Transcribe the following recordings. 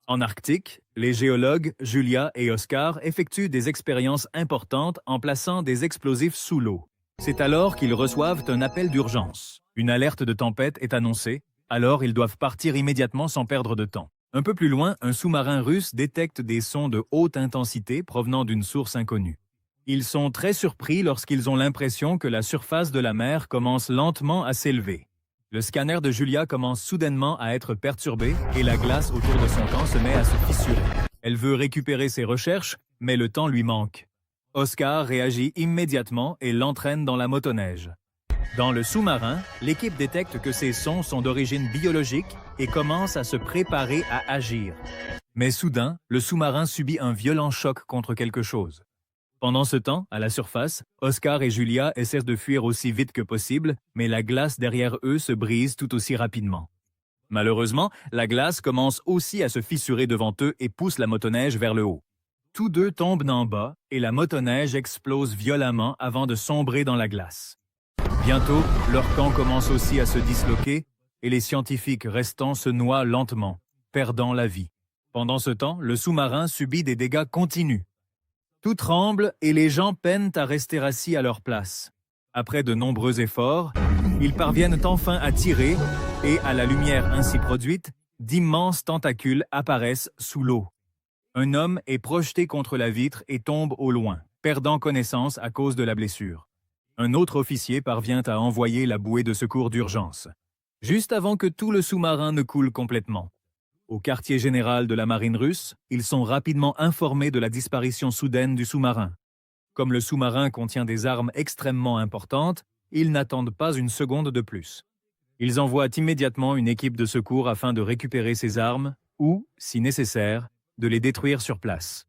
En Arctique, les géologues Julia et Oscar effectuent des expériences importantes en plaçant des explosifs sous l'eau. C'est alors qu'ils reçoivent un appel d'urgence. Une alerte de tempête est annoncée, alors ils doivent partir immédiatement sans perdre de temps. Un peu plus loin, un sous-marin russe détecte des sons de haute intensité provenant d'une source inconnue. Ils sont très surpris lorsqu'ils ont l'impression que la surface de la mer commence lentement à s'élever. Le scanner de Julia commence soudainement à être perturbé et la glace autour de son camp se met à se fissurer. Elle veut récupérer ses recherches, mais le temps lui manque. Oscar réagit immédiatement et l'entraîne dans la motoneige. Dans le sous-marin, l'équipe détecte que ces sons sont d'origine biologique et commence à se préparer à agir. Mais soudain, le sous-marin subit un violent choc contre quelque chose. Pendant ce temps, à la surface, Oscar et Julia essaient de fuir aussi vite que possible, mais la glace derrière eux se brise tout aussi rapidement. Malheureusement, la glace commence aussi à se fissurer devant eux et pousse la motoneige vers le haut. Tous deux tombent en bas et la motoneige explose violemment avant de sombrer dans la glace. Bientôt, leur camp commence aussi à se disloquer et les scientifiques restants se noient lentement, perdant la vie. Pendant ce temps, le sous-marin subit des dégâts continus. Tout tremble et les gens peinent à rester assis à leur place. Après de nombreux efforts, ils parviennent enfin à tirer et, à la lumière ainsi produite, d'immenses tentacules apparaissent sous l'eau. Un homme est projeté contre la vitre et tombe au loin, perdant connaissance à cause de la blessure. Un autre officier parvient à envoyer la bouée de secours d'urgence, juste avant que tout le sous-marin ne coule complètement. Au quartier général de la marine russe, ils sont rapidement informés de la disparition soudaine du sous-marin. Comme le sous-marin contient des armes extrêmement importantes, ils n'attendent pas une seconde de plus. Ils envoient immédiatement une équipe de secours afin de récupérer ces armes ou, si nécessaire, de les détruire sur place.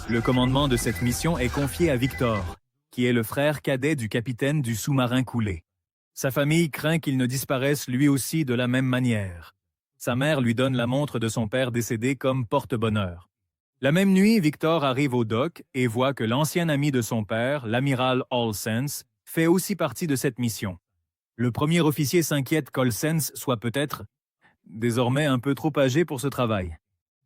Le commandement de cette mission est confié à Victor, qui est le frère cadet du capitaine du sous-marin coulé. Sa famille craint qu'il ne disparaisse lui aussi de la même manière. Sa mère lui donne la montre de son père décédé comme porte-bonheur. La même nuit, Victor arrive au dock et voit que l'ancien ami de son père, l'amiral Olsens, fait aussi partie de cette mission. Le premier officier s'inquiète qu'Olsens soit peut-être désormais un peu trop âgé pour ce travail.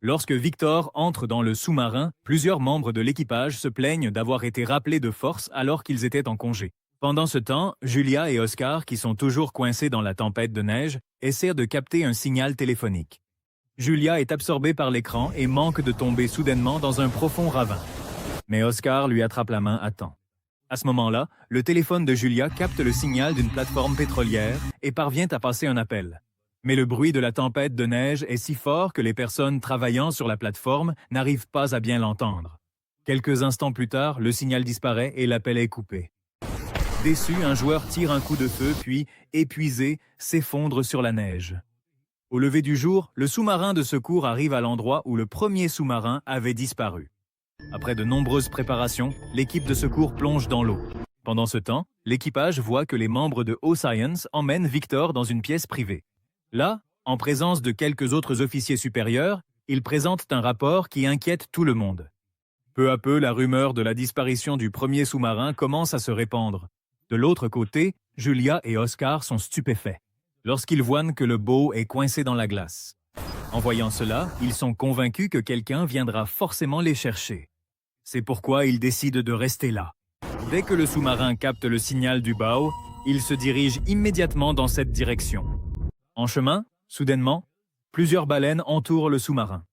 Lorsque Victor entre dans le sous-marin, plusieurs membres de l'équipage se plaignent d'avoir été rappelés de force alors qu'ils étaient en congé. Pendant ce temps, Julia et Oscar, qui sont toujours coincés dans la tempête de neige, essaient de capter un signal téléphonique. Julia est absorbée par l'écran et manque de tomber soudainement dans un profond ravin. Mais Oscar lui attrape la main à temps. À ce moment-là, le téléphone de Julia capte le signal d'une plateforme pétrolière et parvient à passer un appel. Mais le bruit de la tempête de neige est si fort que les personnes travaillant sur la plateforme n'arrivent pas à bien l'entendre. Quelques instants plus tard, le signal disparaît et l'appel est coupé. Déçu, un joueur tire un coup de feu puis, épuisé, s'effondre sur la neige. Au lever du jour, le sous-marin de secours arrive à l'endroit où le premier sous-marin avait disparu. Après de nombreuses préparations, l'équipe de secours plonge dans l'eau. Pendant ce temps, l'équipage voit que les membres de O-Science emmènent Victor dans une pièce privée. Là, en présence de quelques autres officiers supérieurs, ils présentent un rapport qui inquiète tout le monde. Peu à peu, la rumeur de la disparition du premier sous-marin commence à se répandre. De l'autre côté, Julia et Oscar sont stupéfaits lorsqu'ils voient que le Bow est coincé dans la glace. En voyant cela, ils sont convaincus que quelqu'un viendra forcément les chercher. C'est pourquoi ils décident de rester là. Dès que le sous-marin capte le signal du Bow, il se dirige immédiatement dans cette direction. En chemin, soudainement, plusieurs baleines entourent le sous-marin.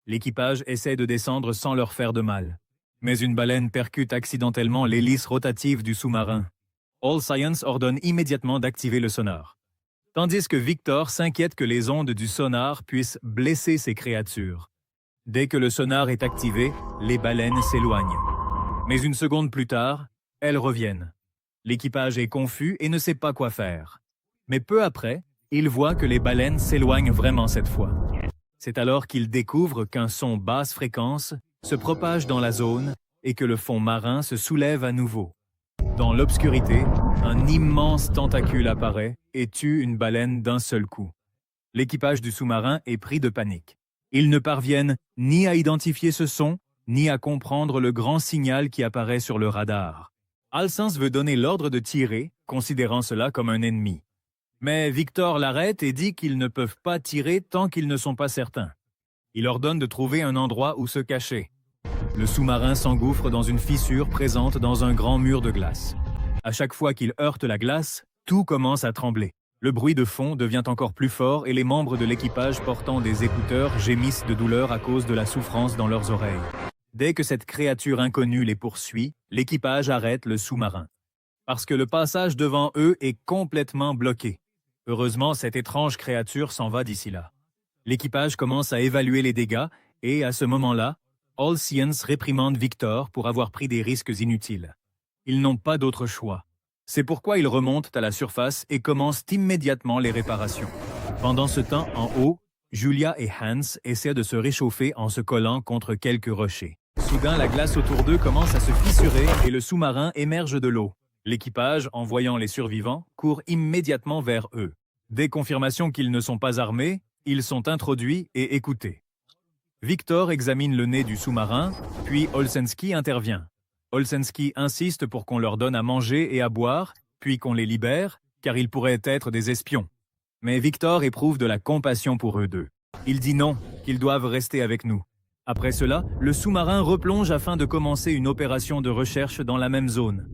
L'équipage essaie de descendre sans leur faire de mal. Mais une baleine percute accidentellement l'hélice rotative du sous-marin. All Science ordonne immédiatement d'activer le sonar. Tandis que Victor s'inquiète que les ondes du sonar puissent blesser ces créatures. Dès que le sonar est activé, les baleines s'éloignent. Mais une seconde plus tard, elles reviennent. L'équipage est confus et ne sait pas quoi faire. Mais peu après, il voit que les baleines s'éloignent vraiment cette fois. C'est alors qu'il découvre qu'un son basse fréquence se propage dans la zone et que le fond marin se soulève à nouveau. Dans l'obscurité, un immense tentacule apparaît et tue une baleine d'un seul coup. L'équipage du sous-marin est pris de panique. Ils ne parviennent ni à identifier ce son, ni à comprendre le grand signal qui apparaît sur le radar. Alsens veut donner l'ordre de tirer, considérant cela comme un ennemi. Mais Victor l'arrête et dit qu'ils ne peuvent pas tirer tant qu'ils ne sont pas certains. Il ordonne de trouver un endroit où se cacher. Le sous-marin s'engouffre dans une fissure présente dans un grand mur de glace. À chaque fois qu'il heurte la glace, tout commence à trembler. Le bruit de fond devient encore plus fort et les membres de l'équipage portant des écouteurs gémissent de douleur à cause de la souffrance dans leurs oreilles. Dès que cette créature inconnue les poursuit, l'équipage arrête le sous-marin. Parce que le passage devant eux est complètement bloqué. Heureusement, cette étrange créature s'en va d'ici là. L'équipage commence à évaluer les dégâts et, à ce moment-là, All Science réprimande Victor pour avoir pris des risques inutiles. Ils n'ont pas d'autre choix. C'est pourquoi ils remontent à la surface et commencent immédiatement les réparations. Pendant ce temps, en haut, Julia et Hans essaient de se réchauffer en se collant contre quelques rochers. Soudain, la glace autour d'eux commence à se fissurer et le sous-marin émerge de l'eau. L'équipage, en voyant les survivants, court immédiatement vers eux. Dès confirmation qu'ils ne sont pas armés, ils sont introduits et écoutés. Victor examine le nez du sous-marin, puis Olsenski intervient. Olsenski insiste pour qu'on leur donne à manger et à boire, puis qu'on les libère, car ils pourraient être des espions. Mais Victor éprouve de la compassion pour eux deux. Il dit non, qu'ils doivent rester avec nous. Après cela, le sous-marin replonge afin de commencer une opération de recherche dans la même zone.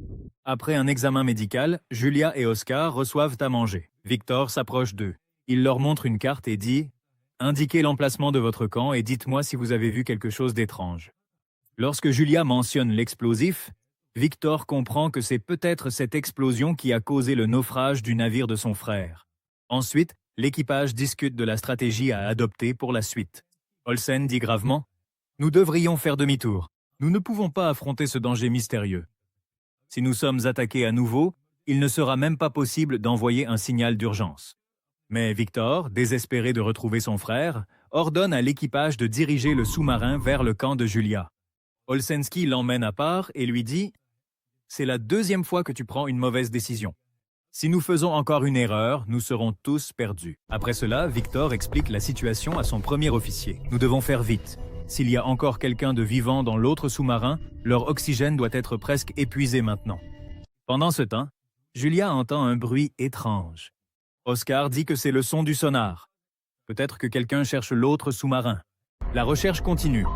Après un examen médical, Julia et Oscar reçoivent à manger. Victor s'approche d'eux. Il leur montre une carte et dit « Indiquez l'emplacement de votre camp et dites-moi si vous avez vu quelque chose d'étrange. » Lorsque Julia mentionne l'explosif, Victor comprend que c'est peut-être cette explosion qui a causé le naufrage du navire de son frère. Ensuite, l'équipage discute de la stratégie à adopter pour la suite. Olsen dit gravement « Nous devrions faire demi-tour. Nous ne pouvons pas affronter ce danger mystérieux. Si nous sommes attaqués à nouveau, il ne sera même pas possible d'envoyer un signal d'urgence. » Mais Victor, désespéré de retrouver son frère, ordonne à l'équipage de diriger le sous-marin vers le camp de Julia. Olsenski l'emmène à part et lui dit « C'est la deuxième fois que tu prends une mauvaise décision. Si nous faisons encore une erreur, nous serons tous perdus. » Après cela, Victor explique la situation à son premier officier. « Nous devons faire vite. S'il y a encore quelqu'un de vivant dans l'autre sous-marin, leur oxygène doit être presque épuisé maintenant. » Pendant ce temps, Julia entend un bruit étrange. Oscar dit que c'est le son du sonar. Peut-être que quelqu'un cherche l'autre sous-marin. La recherche continue.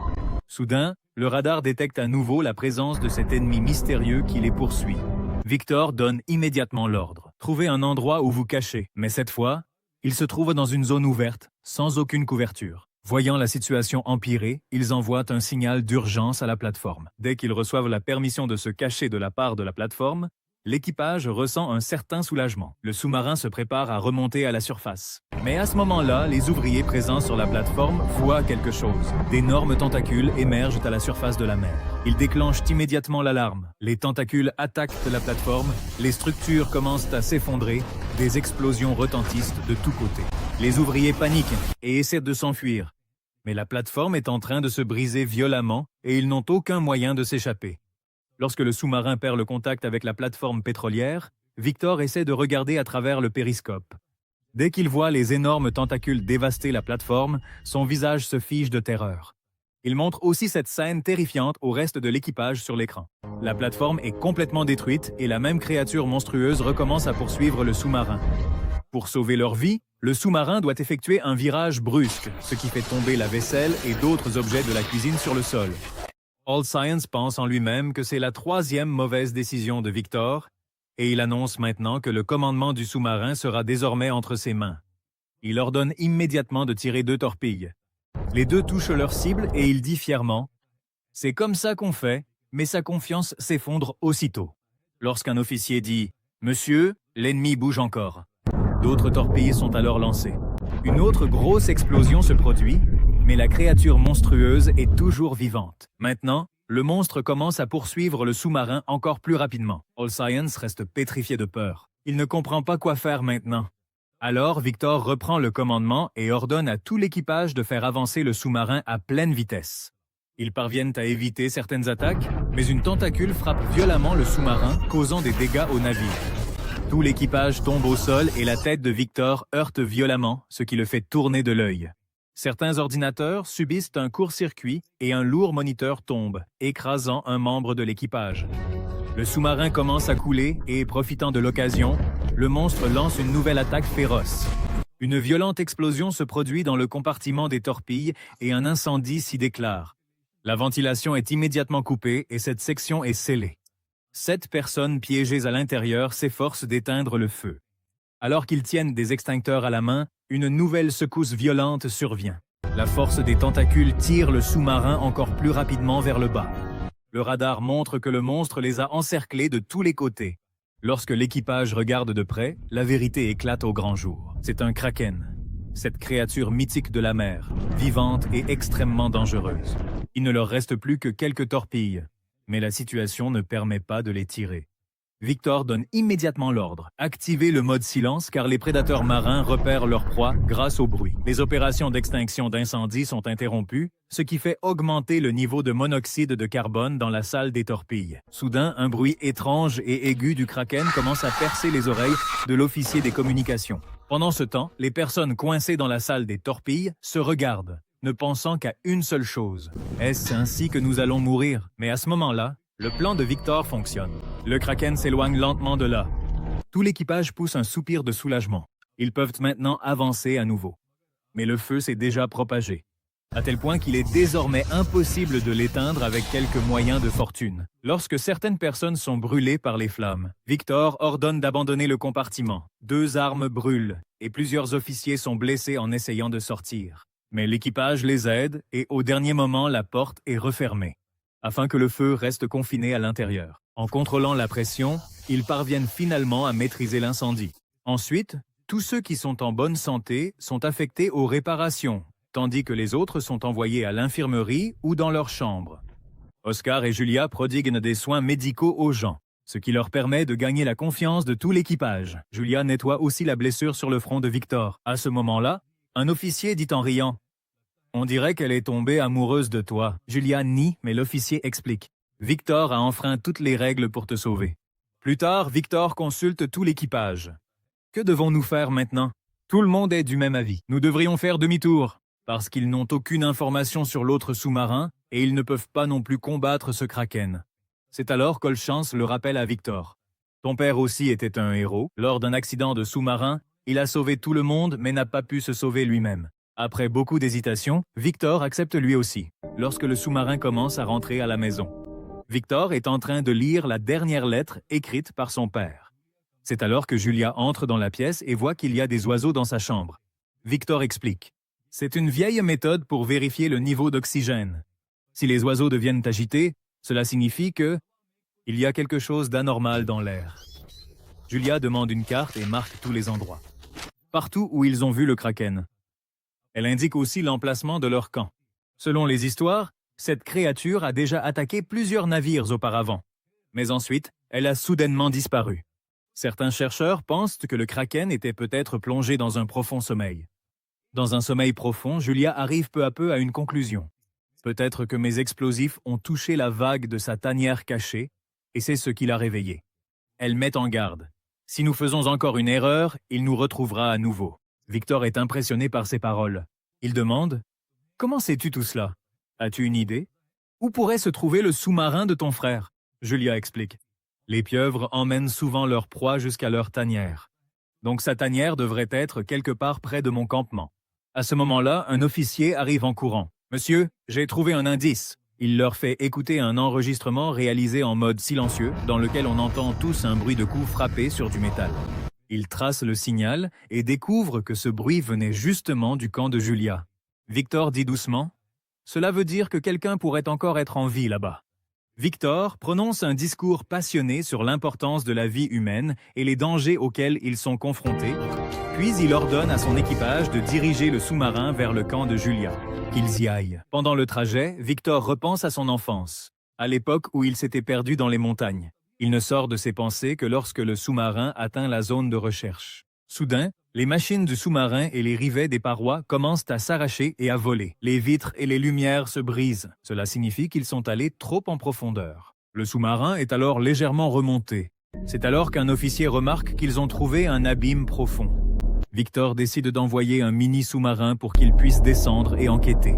Soudain, le radar détecte à nouveau la présence de cet ennemi mystérieux qui les poursuit. Victor donne immédiatement l'ordre. Trouvez un endroit où vous cachez. Mais cette fois, il se trouve dans une zone ouverte, sans aucune couverture. Voyant la situation empirer, ils envoient un signal d'urgence à la plateforme. Dès qu'ils reçoivent la permission de se cacher de la part de la plateforme, l'équipage ressent un certain soulagement. Le sous-marin se prépare à remonter à la surface. Mais à ce moment-là, les ouvriers présents sur la plateforme voient quelque chose. D'énormes tentacules émergent à la surface de la mer. Ils déclenchent immédiatement l'alarme. Les tentacules attaquent la plateforme, les structures commencent à s'effondrer, des explosions retentissent de tous côtés. Les ouvriers paniquent et essaient de s'enfuir. Mais la plateforme est en train de se briser violemment et ils n'ont aucun moyen de s'échapper. Lorsque le sous-marin perd le contact avec la plateforme pétrolière, Victor essaie de regarder à travers le périscope. Dès qu'il voit les énormes tentacules dévaster la plateforme, son visage se fige de terreur. Il montre aussi cette scène terrifiante au reste de l'équipage sur l'écran. La plateforme est complètement détruite et la même créature monstrueuse recommence à poursuivre le sous-marin. Pour sauver leur vie, le sous-marin doit effectuer un virage brusque, ce qui fait tomber la vaisselle et d'autres objets de la cuisine sur le sol. All Science pense en lui-même que c'est la troisième mauvaise décision de Victor, et il annonce maintenant que le commandement du sous-marin sera désormais entre ses mains. Il ordonne immédiatement de tirer 2 torpilles. Les 2 touchent leur cible et il dit fièrement « C'est comme ça qu'on fait, mais sa confiance s'effondre aussitôt. » Lorsqu'un officier dit « Monsieur, l'ennemi bouge encore », d'autres torpilles sont alors lancées. Une autre grosse explosion se produit, mais la créature monstrueuse est toujours vivante. Maintenant, le monstre commence à poursuivre le sous-marin encore plus rapidement. All Science reste pétrifié de peur. Il ne comprend pas quoi faire maintenant. Alors, Victor reprend le commandement et ordonne à tout l'équipage de faire avancer le sous-marin à pleine vitesse. Ils parviennent à éviter certaines attaques, mais une tentacule frappe violemment le sous-marin, causant des dégâts au navire. Tout l'équipage tombe au sol et la tête de Victor heurte violemment, ce qui le fait tourner de l'œil. Certains ordinateurs subissent un court-circuit et un lourd moniteur tombe, écrasant un membre de l'équipage. Le sous-marin commence à couler et, profitant de l'occasion, le monstre lance une nouvelle attaque féroce. Une violente explosion se produit dans le compartiment des torpilles et un incendie s'y déclare. La ventilation est immédiatement coupée et cette section est scellée. 7 personnes piégées à l'intérieur s'efforcent d'éteindre le feu. Alors qu'ils tiennent des extincteurs à la main, une nouvelle secousse violente survient. La force des tentacules tire le sous-marin encore plus rapidement vers le bas. Le radar montre que le monstre les a encerclés de tous les côtés. Lorsque l'équipage regarde de près, la vérité éclate au grand jour. C'est un kraken, cette créature mythique de la mer, vivante et extrêmement dangereuse. Il ne leur reste plus que quelques torpilles, mais la situation ne permet pas de les tirer. Victor donne immédiatement l'ordre. Activez le mode silence car les prédateurs marins repèrent leur proie grâce au bruit. Les opérations d'extinction d'incendie sont interrompues, ce qui fait augmenter le niveau de monoxyde de carbone dans la salle des torpilles. Soudain, un bruit étrange et aigu du kraken commence à percer les oreilles de l'officier des communications. Pendant ce temps, les personnes coincées dans la salle des torpilles se regardent, ne pensant qu'à une seule chose. Est-ce ainsi que nous allons mourir? Mais à ce moment-là, le plan de Victor fonctionne. Le kraken s'éloigne lentement de là. Tout l'équipage pousse un soupir de soulagement. Ils peuvent maintenant avancer à nouveau. Mais le feu s'est déjà propagé, à tel point qu'il est désormais impossible de l'éteindre avec quelques moyens de fortune. Lorsque certaines personnes sont brûlées par les flammes, Victor ordonne d'abandonner le compartiment. 2 armes brûlent et plusieurs officiers sont blessés en essayant de sortir. Mais l'équipage les aide et au dernier moment, la porte est refermée, afin que le feu reste confiné à l'intérieur. En contrôlant la pression, ils parviennent finalement à maîtriser l'incendie. Ensuite, tous ceux qui sont en bonne santé sont affectés aux réparations, tandis que les autres sont envoyés à l'infirmerie ou dans leur chambre. Oscar et Julia prodiguent des soins médicaux aux gens, ce qui leur permet de gagner la confiance de tout l'équipage. Julia nettoie aussi la blessure sur le front de Victor. À ce moment-là, un officier dit en riant: « On dirait qu'elle est tombée amoureuse de toi. » Julia nie, mais l'officier explique: « Victor a enfreint toutes les règles pour te sauver. » Plus tard, Victor consulte tout l'équipage. « Que devons-nous faire maintenant? » Tout le monde est du même avis. Nous devrions faire demi-tour, parce qu'ils n'ont aucune information sur l'autre sous-marin et ils ne peuvent pas non plus combattre ce kraken. C'est alors qu'Olchance le rappelle à Victor. « Ton père aussi était un héros. Lors d'un accident de sous-marin, il a sauvé tout le monde mais n'a pas pu se sauver lui-même. » Après beaucoup d'hésitation, Victor accepte lui aussi, lorsque le sous-marin commence à rentrer à la maison. Victor est en train de lire la dernière lettre écrite par son père. C'est alors que Julia entre dans la pièce et voit qu'il y a des oiseaux dans sa chambre. Victor explique: « C'est une vieille méthode pour vérifier le niveau d'oxygène. Si les oiseaux deviennent agités, cela signifie que il y a quelque chose d'anormal dans l'air. » Julia demande une carte et marque tous les endroits, partout où ils ont vu le kraken. Elle indique aussi l'emplacement de leur camp. Selon les histoires, cette créature a déjà attaqué plusieurs navires auparavant. Mais ensuite, elle a soudainement disparu. Certains chercheurs pensent que le kraken était peut-être plongé dans un profond sommeil. Dans un sommeil profond, Julia arrive peu à peu à une conclusion. Peut-être que mes explosifs ont touché la vague de sa tanière cachée, et c'est ce qui l'a réveillée. Elle met en garde. Si nous faisons encore une erreur, il nous retrouvera à nouveau. Victor est impressionné par ces paroles. Il demande: « Comment sais-tu tout cela? As-tu une idée? Où pourrait se trouver le sous-marin de ton frère? » Julia explique: « Les pieuvres emmènent souvent leur proie jusqu'à leur tanière. Donc sa tanière devrait être quelque part près de mon campement. » À ce moment-là, un officier arrive en courant. « Monsieur, j'ai trouvé un indice. » Il leur fait écouter un enregistrement réalisé en mode silencieux, dans lequel on entend tous un bruit de coups frappés sur du métal. Il trace le signal et découvre que ce bruit venait justement du camp de Julia. Victor dit doucement: « Cela veut dire que quelqu'un pourrait encore être en vie là-bas. » Victor prononce un discours passionné sur l'importance de la vie humaine et les dangers auxquels ils sont confrontés, puis il ordonne à son équipage de diriger le sous-marin vers le camp de Julia. Qu'ils y aillent. Pendant le trajet, Victor repense à son enfance, à l'époque où il s'était perdu dans les montagnes. Il ne sort de ses pensées que lorsque le sous-marin atteint la zone de recherche. Soudain, les machines du sous-marin et les rivets des parois commencent à s'arracher et à voler. Les vitres et les lumières se brisent. Cela signifie qu'ils sont allés trop en profondeur. Le sous-marin est alors légèrement remonté. C'est alors qu'un officier remarque qu'ils ont trouvé un abîme profond. Victor décide d'envoyer un mini-sous-marin pour qu'il puisse descendre et enquêter.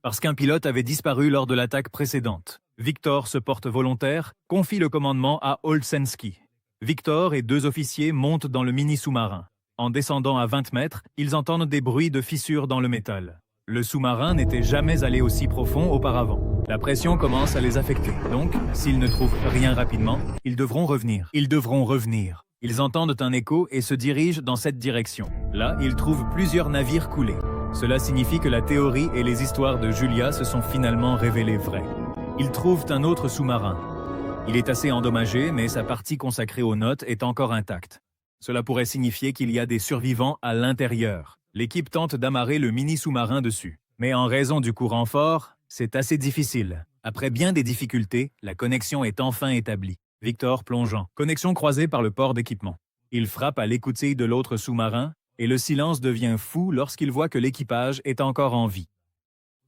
Parce qu'un pilote avait disparu lors de l'attaque précédente, Victor se porte volontaire, confie le commandement à Olsensky. Victor et 2 officiers montent dans le mini-sous-marin. En descendant à 20 mètres, ils entendent des bruits de fissures dans le métal. Le sous-marin n'était jamais allé aussi profond auparavant. La pression commence à les affecter. Donc, s'ils ne trouvent rien rapidement, ils devront revenir. Ils devront revenir. Ils entendent un écho et se dirigent dans cette direction. Là, ils trouvent plusieurs navires coulés. Cela signifie que la théorie et les histoires de Julia se sont finalement révélées vraies. Ils trouvent un autre sous-marin. Il est assez endommagé, mais sa partie consacrée aux notes est encore intacte. Cela pourrait signifier qu'il y a des survivants à l'intérieur. L'équipe tente d'amarrer le mini-sous-marin dessus. Mais en raison du courant fort, c'est assez difficile. Après bien des difficultés, la connexion est enfin établie. Victor plongeant. Connexion croisée par le port d'équipement. Il frappe à l'écoutille de l'autre sous-marin et le silence devient fou lorsqu'il voit que l'équipage est encore en vie.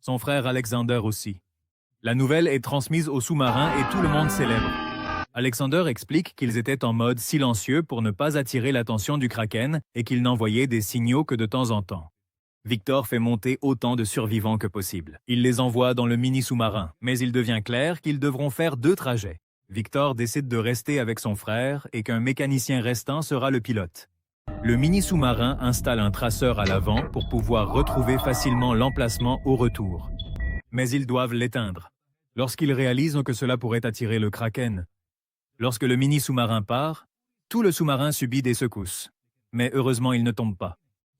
Son frère Alexander aussi. La nouvelle est transmise au sous-marin et tout le monde célèbre. Alexander explique qu'ils étaient en mode silencieux pour ne pas attirer l'attention du Kraken et qu'ils n'envoyaient des signaux que de temps en temps. Victor fait monter autant de survivants que possible. Il les envoie dans le mini-sous-marin, mais il devient clair qu'ils devront faire 2 trajets. Victor décide de rester avec son frère et qu'un mécanicien restant sera le pilote. Le mini-sous-marin installe un traceur à l'avant pour pouvoir retrouver facilement l'emplacement au retour. Mais ils doivent l'éteindre. Lorsqu'ils réalisent que cela pourrait attirer le Kraken. Lorsque le mini-sous-marin part, tout le sous-marin subit des secousses. Mais heureusement, il ne tombe pas.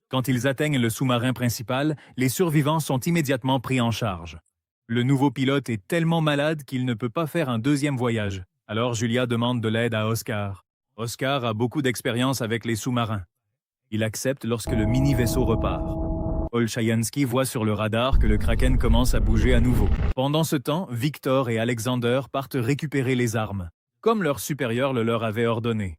Quand ils atteignent le sous-marin principal, les survivants sont immédiatement pris en charge. Le nouveau pilote est tellement malade qu'il ne peut pas faire un deuxième voyage. Alors Julia demande de l'aide à Oscar. Oscar a beaucoup d'expérience avec les sous-marins. Il accepte lorsque le mini-vaisseau repart. Olchayansky voit sur le radar que le Kraken commence à bouger à nouveau. Pendant ce temps, Victor et Alexander partent récupérer les armes, comme leur supérieur le leur avait ordonné.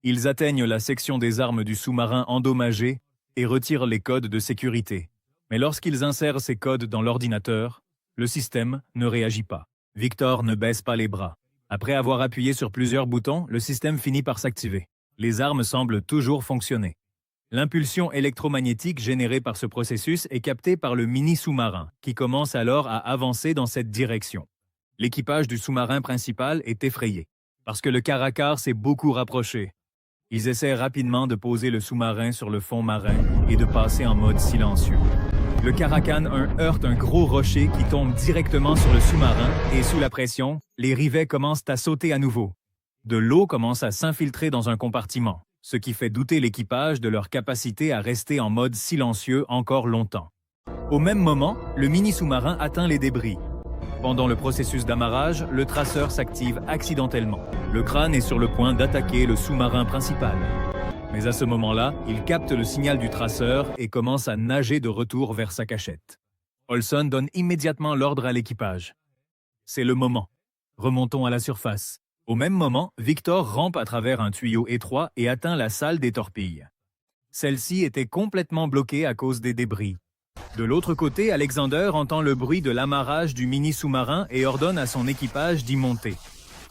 Ils atteignent la section des armes du sous-marin endommagé et retirent les codes de sécurité. Mais lorsqu'ils insèrent ces codes dans l'ordinateur, le système ne réagit pas. Victor ne baisse pas les bras. Après avoir appuyé sur plusieurs boutons, le système finit par s'activer. Les armes semblent toujours fonctionner. L'impulsion électromagnétique générée par ce processus est captée par le mini-sous-marin, qui commence alors à avancer dans cette direction. L'équipage du sous-marin principal est effrayé, parce que le Caracar s'est beaucoup rapproché. Ils essaient rapidement de poser le sous-marin sur le fond marin et de passer en mode silencieux. Le Caracan heurte un gros rocher qui tombe directement sur le sous-marin et sous la pression, les rivets commencent à sauter à nouveau. De l'eau commence à s'infiltrer dans un compartiment, ce qui fait douter l'équipage de leur capacité à rester en mode silencieux encore longtemps. Au même moment, le mini-sous-marin atteint les débris. Pendant le processus d'amarrage, le traceur s'active accidentellement. Le crâne est sur le point d'attaquer le sous-marin principal. Mais à ce moment-là, il capte le signal du traceur et commence à nager de retour vers sa cachette. Olson donne immédiatement l'ordre à l'équipage. C'est le moment. Remontons à la surface. Au même moment, Victor rampe à travers un tuyau étroit et atteint la salle des torpilles. Celle-ci était complètement bloquée à cause des débris. De l'autre côté, Alexander entend le bruit de l'amarrage du mini-sous-marin et ordonne à son équipage d'y monter,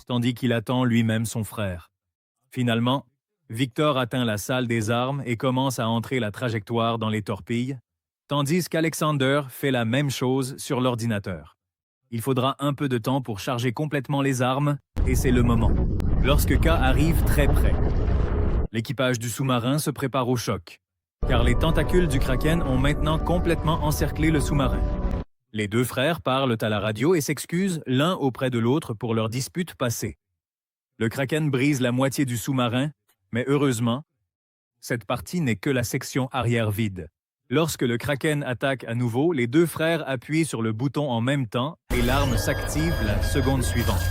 tandis qu'il attend lui-même son frère. Finalement, Victor atteint la salle des armes et commence à entrer la trajectoire dans les torpilles, tandis qu'Alexander fait la même chose sur l'ordinateur. Il faudra un peu de temps pour charger complètement les armes, et c'est le moment. Lorsque K arrive très près, l'équipage du sous-marin se prépare au choc, car les tentacules du Kraken ont maintenant complètement encerclé le sous-marin. Les 2 frères parlent à la radio et s'excusent l'un auprès de l'autre pour leur dispute passée. Le Kraken brise la moitié du sous-marin, mais heureusement, cette partie n'est que la section arrière vide. Lorsque le Kraken attaque à nouveau, les 2 frères appuient sur le bouton en même temps et l'arme s'active la seconde suivante.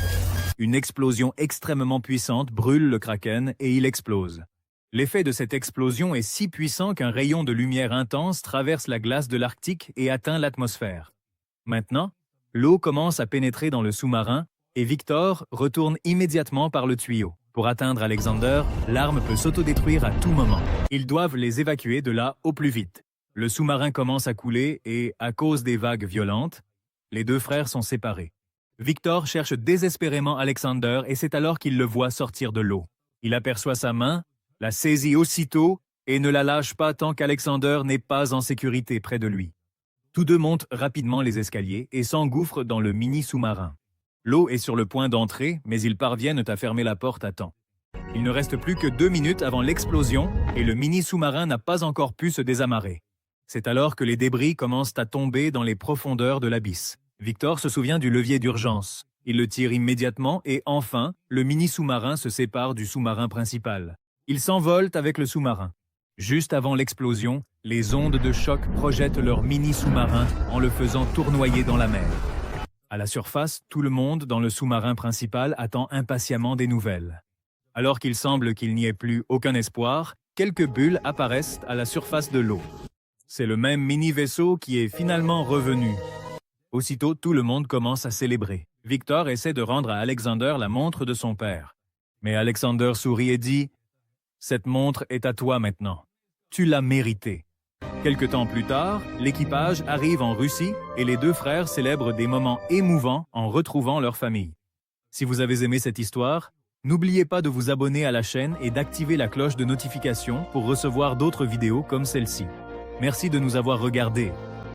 Une explosion extrêmement puissante brûle le Kraken et il explose. L'effet de cette explosion est si puissant qu'un rayon de lumière intense traverse la glace de l'Arctique et atteint l'atmosphère. Maintenant, l'eau commence à pénétrer dans le sous-marin et Victor retourne immédiatement par le tuyau. Pour atteindre Alexander, l'arme peut s'autodétruire à tout moment. Ils doivent les évacuer de là au plus vite. Le sous-marin commence à couler et, à cause des vagues violentes, les 2 frères sont séparés. Victor cherche désespérément Alexander et c'est alors qu'il le voit sortir de l'eau. Il aperçoit sa main, la saisit aussitôt et ne la lâche pas tant qu'Alexander n'est pas en sécurité près de lui. Tous 2 montent rapidement les escaliers et s'engouffrent dans le mini-sous-marin. L'eau est sur le point d'entrer, mais ils parviennent à fermer la porte à temps. Il ne reste plus que 2 minutes avant l'explosion et le mini-sous-marin n'a pas encore pu se désamarrer. C'est alors que les débris commencent à tomber dans les profondeurs de l'abysse. Victor se souvient du levier d'urgence. Il le tire immédiatement et enfin, le mini-sous-marin se sépare du sous-marin principal. Il s'envole avec le sous-marin. Juste avant l'explosion, les ondes de choc projettent leur mini-sous-marin en le faisant tournoyer dans la mer. À la surface, tout le monde dans le sous-marin principal attend impatiemment des nouvelles. Alors qu'il semble qu'il n'y ait plus aucun espoir, quelques bulles apparaissent à la surface de l'eau. C'est le même mini-vaisseau qui est finalement revenu. Aussitôt, tout le monde commence à célébrer. Victor essaie de rendre à Alexander la montre de son père. Mais Alexander sourit et dit « Cette montre est à toi maintenant. Tu l'as méritée. » Quelque temps plus tard, l'équipage arrive en Russie et les deux frères célèbrent des moments émouvants en retrouvant leur famille. Si vous avez aimé cette histoire, n'oubliez pas de vous abonner à la chaîne et d'activer la cloche de notification pour recevoir d'autres vidéos comme celle-ci. Merci de nous avoir regardés.